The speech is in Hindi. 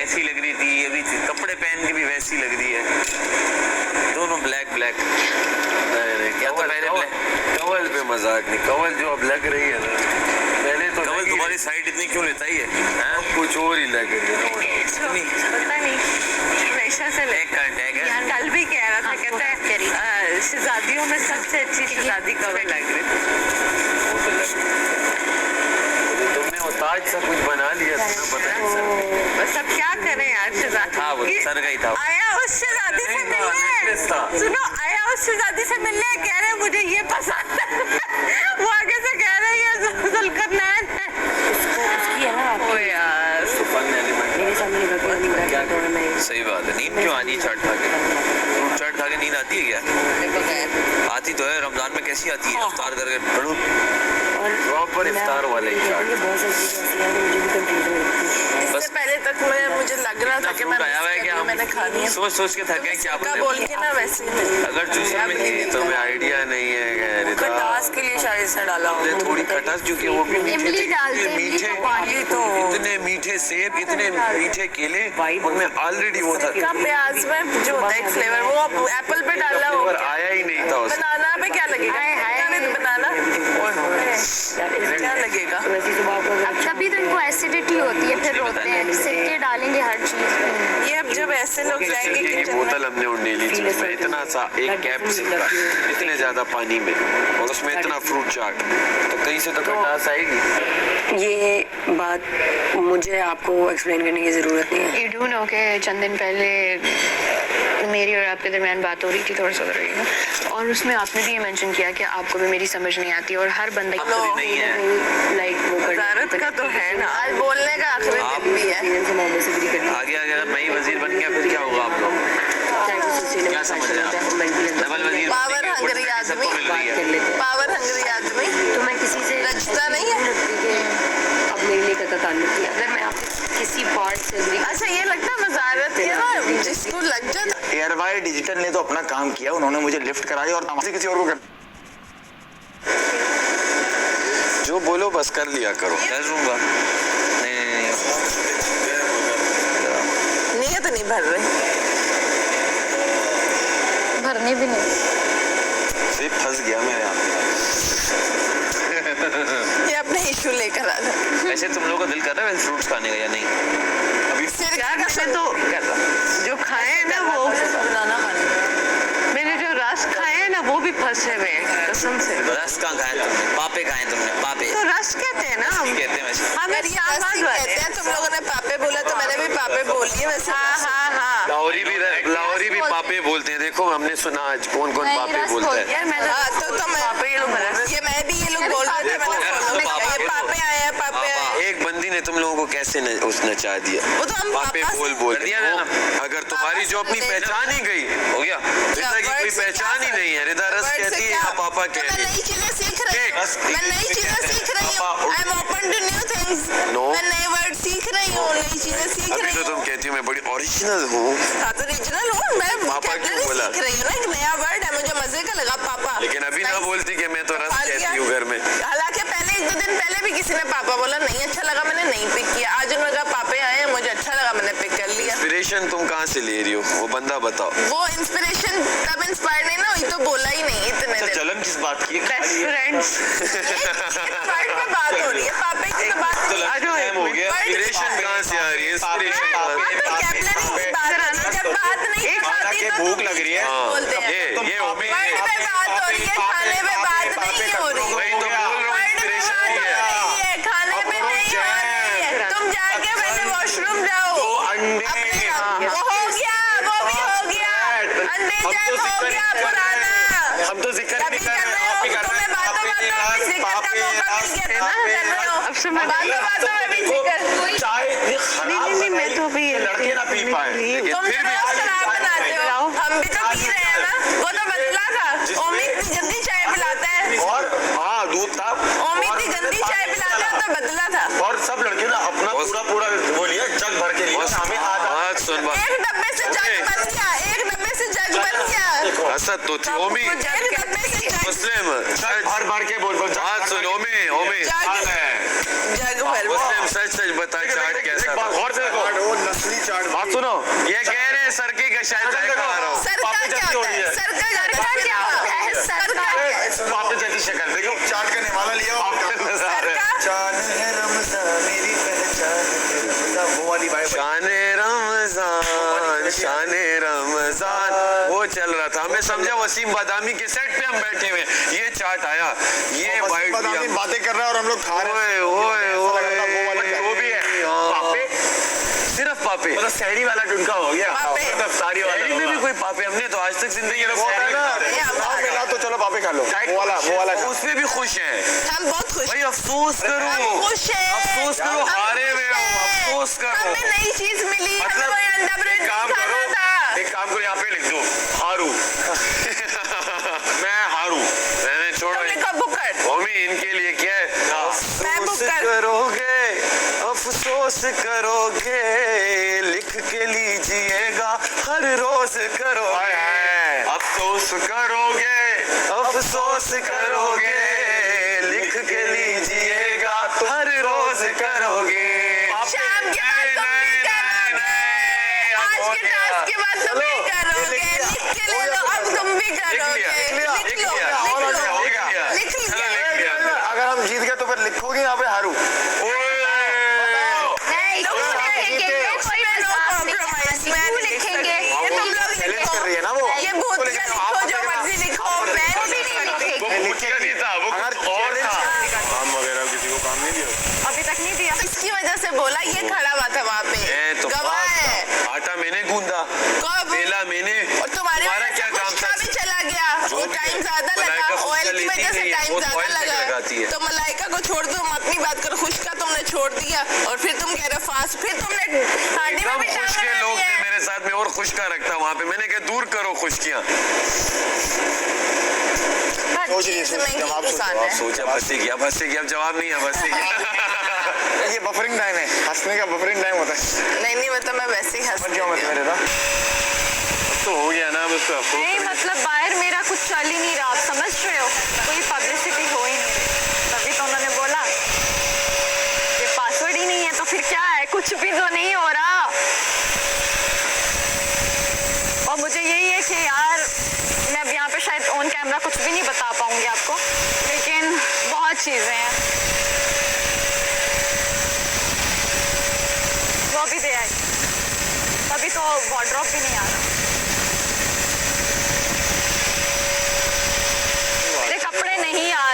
कैसी लग रही थी, अभी कपड़े पहन के भी वैसी लग रही है, दोनों ब्लैक ब्लैक। क्या तो पहले कवल पे मजाक नहीं, कवल जो अब लग रही है ना, पहले तो कवल तुम्हारी साइड इतनी क्यों लेता ही है? कुछ और ही लग रही है। पता नहीं हमेशा से कल भी कह रहा था, कहता है शहजादियों में सबसे अच्छी शहजादी कवल लग रही थी। तुमने वो ताज सा कुछ बना लिया था ना, पता नहीं बस अब क्या करें यार, शहजादी हाँ वो सर गई था। आया उस शहजादी से मिलने, सुनो आया उस शहजादी से मिलने, कह रहे मुझे ये पसंद है, वो आगे से कह रहे ये जुल्करनैन है। ओ यार सही बात है, नींद क्यों आनी चाट खा के? फ्रूट चाट खा के नींद आती है क्या? आती तो है, रमजान में कैसी आती है? इफ्तार करके पढ़ो, प्रॉपर इफ्तार वाले ही इससे पहले तक मुझे लग रहा था कि मैंने खानी है, सोच सोच के थके क्या बोल के ना वैसे अगर चूसे में थी तुम्हें आइडिया नहीं है। खटास के लिए शायद से डाला हमने थोड़ी खटास, क्योंकि वो भी इमली डालते हैं, मीठे, इतने मीठे सेब, इतने मीठे केले, उनमें ऑलरेडी वो था। प्याज में जो होता है फ्लेवर, वो एप्पल पे डाला हो, आया ही नहीं था उसमें। बनाना पे क्या लगेगा? बनाना क्या लगेगा? अब तभी तो इनको एसिडिटी होती है, फिर रोते हैं, सिक्के डालेंगे हर चीज। ये अब जब ऐसे लोग जाएंगे ये किचन बोतल हमने उंडेली थी, उसमें इतना सा एक कैप्सूल का, इतने ज्यादा पानी में, और उसमें इतना फ्रूट चाट, तो कहीं से तो खटास आएगी। ये बात मुझे आपको एक्सप्लेन करने की जरूरत नहीं है। यू डू नो के चंद दिन पहले मेरी और आपके दरमियान बात हो रही थी, थोड़ा सा रही है, और उसमें आपने भी ये मेंशन किया कि आपको भी मेरी समझ नहीं आती, और हर बंदा नहीं है लाइक वो वजारत का तो है ना, आज बोलने का आखिरी दिन भी है। आगे आगे अगर नई वजीर बन गया फिर क्या होगा? आप लोग क्या समझ रहे हैं आप? डबल वजीर पावर हंगरी आदमी, पावर हंगरी आदमी, तो मैं किसी से रचता नहीं है। अब मेरे लिए कता ताल्लुक नहीं है। अगर मैं आपके किसी पार्ट से अच्छा ये लगता है वजारत है ना, जिसको लग जाता। एयरवाई डिजिटल ने तो अपना काम किया, उन्होंने मुझे लिफ्ट कराई और किसी और को कर। जो बोलो बस कर लिया करो। कर दूंगा। नहीं नीयत नहीं भर रही, भरने भी नहीं। सिर्फ फंस गया मैं यहाँ। ये अपने इशू लेकर आ जा। वैसे तुम लोगों का दिल कर रहा है फ्रूट्स खाने का या नहीं? अभी सिर क्या करते तो जो खाए ना वो बनाना खाने, मैंने जो रस खाए हैं ना वो भी फंसे हुए हैं कसम से। रस कहाँ खाए तुमने? पापे खाए तुमने? पापे तो रस कहते हैं ना हम, कहते हैं वैसे। हम कहते हैं, तुम लोगों ने पापे बोला तो मैंने भी पापे बोल दिए वैसे। हाँ लाहौरी भी पापे बोलते हैं। देखो हमने सुना आज कौन कौन पापे बोलता है। यार मैं ये लोग बोल रहे थे, मैंने फॉलो किया, ये पापे आए हैं, पापे आए। एक बंदी ने तुम लोगों को कैसे नचा दिया, वो तो हम पापे बोल दिया ना। अगर तुम्हारी जो अपनी पहचान ही गई हो गया, रिदा की कोई पहचान ही नहीं है। रिदा रस कहती है या पापा कहती है। मैं नई चीजें सीख रही हूँ, I am open to new things. मैं नए वर्ड सीख रही हूँ, नई चीजें सीख अभी रही तो हूँ। तुम कहती हो मैं बड़ी ओरिजिनल हूँ। ओरिजिनल हूँ मैं, पापा क्यों बोला? सीख रही हूँ ना, एक नया वर्ड है, मुझे मजे का लगा पापा। लेकिन अभी ना बोलती कि मैं तो रस कहती हूँ घर में। हालांकि पहले 1-2 दिन पहले भी किसी ने पापा बोला, नहीं अच्छा लगा, मैंने नहीं पिक किया। आज उन्होंने कहा पापे आए हैं, मुझे अच्छा लगा, मैंने पिक कर लिया। इंस्पिरेशन तुम कहाँ से ले रही हो, वो बंदा बताओ। वो इंस्पिरेशन तब इंस्पायर नहीं ना हुई तो बोला ही नहीं इतने दिन। जलन किस बात की? बेस्ट फ्रेंड्स वर्ड पे बात हो रही है, पापे की तो बात नहीं। हो गया। इंस्पिरेशन कहाँ से आ रही है? इंस्पिरेशन जब बात नहीं होती तो भूख लग रही है, बोलते हैं ये वर्ड पे बात हो रही है, खाने पे बात नहीं हो रही। वही तो बोल रहा हूँ, इंस्पिरेशन नहीं है। खाने पे नहीं हो रही है। तुम जाके पहले वॉशरूम जाओ, वो हो गया, वो भी हो गया, अंडे जैम हो गया पुराना। हम तो जिक्र नहीं कर रहे हो, तुम्हें बातों में जिक्र का मौका मिल गया ना, कर रहे हो। अब सुनो बातों में भी जिक्र। चाय इतनी खराब नहीं मैं तो भी लड़के ना पी पाए। तुम फिर भी रोज शराब बनाते हो, हम भी तो पी रहे हैं ना। वो तो बदला था, ओमी इतनी गंदी चाय पिलाता है, और हाँ दूध था, ओमी इतनी गंदी चाय पिलाता है तो बदला था। और सब लड़के ना अपना पूरा वो लिया, जग भर के लिया। हमें बात सुन बात। एक डब्बे से जग बन गया, एक डब्बे से जग बन गया। असद तो थी ओमी एक डब्बे से जग मुस्लिम। भर भर के बोल बात सुन ओमी जग भर मुस्लिम सच बता चाट कैसा था? गौर से देखो, वो नस्ली चाट सरके का शायद जायका आ रहा हूँ। सरका क्या होता है? सरका क्या होता है? सरका पापे जैसी शक्ल देखो। चाट का निवाला लिया हो। सरका चांद है रमजान मेरी पहचान है रमजान, वो वाली भाई शाने रमजान शाने रमजान वो चल रहा था। हमें समझा वसीम बादामी के सेट पे हम बैठे हुए, ये चाट आया, ये वाइट बातें कर रहा है और हम लोग खा रहे हैं। ओए ओए वो भी है पापे, सिर्फ पापे, मतलब सहरी वाला टुनका हो गया। पापे। सारी शहरी में भी कोई पापे, हमने तो आज तक जिंदगी में शहरी में मिला तो चलो पापे खा लो, वो वाला खा। उसमें भी खुश हैं हम बहुत खुश भाई। अफसोस करो, हम खुश हैं। अफसोस करो, हम हारे हुए खुश हो, हैं। अफसोस करो। हमें नई चीज मिली, हमें मतलब वही अंडा ब्रेड एक काम खाना करो, था। एक काम करो, यहाँ पे लिख दो हारू। मैं हारू, मैंने छोड़ो तुमने कब बुक कर? मम्मी इनके लिए क्या है? मैं बुक अफसोस कर- करोगे, अफसोस करोगे, लिख के लीजिएगा हर रोज करोगे, अफसोस करोगे, अफसोस करोगे, लिख के लीजिएगा हर रोज करोगे। शाम के बाद तुम भी करोगे, आज के टास्क के बाद तुम भी करोगे, लिख के ले लो, अब तुम भी करोगे, लिख लो, लिख लिया। अगर हम जीत गए तो फिर लिखोगे यहाँ पे हारू। चैलेंज कर रही है ना वो। ये भूतिया लिखो, जो मर्जी लिखो, मैं भी नहीं लिखेगी। अगर काम वगैरह किसी को काम नहीं दिया अभी तक नहीं दिया, इसकी वजह से बोला, ये खड़ा हुआ था वहाँ पे, तो गवाह है। आटा मैंने गूंदा, कब? बेला मैंने, और तुम्हारे हमारा क्या काम खुशका था? भी चला गया, वो टाइम ज्यादा मलाइका लगा, खुशका ऑयल की लेती वजह से नहीं है, टाइम वो ज्यादा ऑयल तक लगाती है। लगा, तो मलाइका को छोड़ दो, हम अपनी बात करो। खुशका तुमने छोड़ दिया और फिर तुम कह रहे हो फास्ट, फिर तुमने हांडी में सब भी खुश टांग के लगा लोग दिया थे है। मेरे साथ में और खुशका रखता वहाँ पे, मैंने कहा दूर करो खुशकियाँ। सोच रही है, इसमें की जवाब नुकसान सोचो, है। सोचा बस से गया, बस से गया, अब जवाब नहीं है, बस से गया। ये बफरिंग टाइम है, हंसने का बफरिंग टाइम होता है। नहीं मतलब मैं वैसे ही हंस समझ जाओ मत मेरे तो। तो हो गया ना बस। नहीं मतलब बाहर मेरा कुछ चल ही नहीं रहा, आप समझ रहे हो, कोई पब्लिसिटी हो ही नहीं रही। तभी तो उन्होंने बोला ये पासवर्ड ही नहीं है, तो फिर क्या है, कुछ भी तो नहीं हो रहा। और मुझे यही है कि यार मैं अब यहाँ पे शायद ऑन कैमरा कुछ भी नहीं बता पाऊंगी आपको, लेकिन बहुत चीज़ें हैं। वो भी दे आई, तभी तो वार्डरोब भी नहीं आ रहा। मेरे कपड़े नहीं आ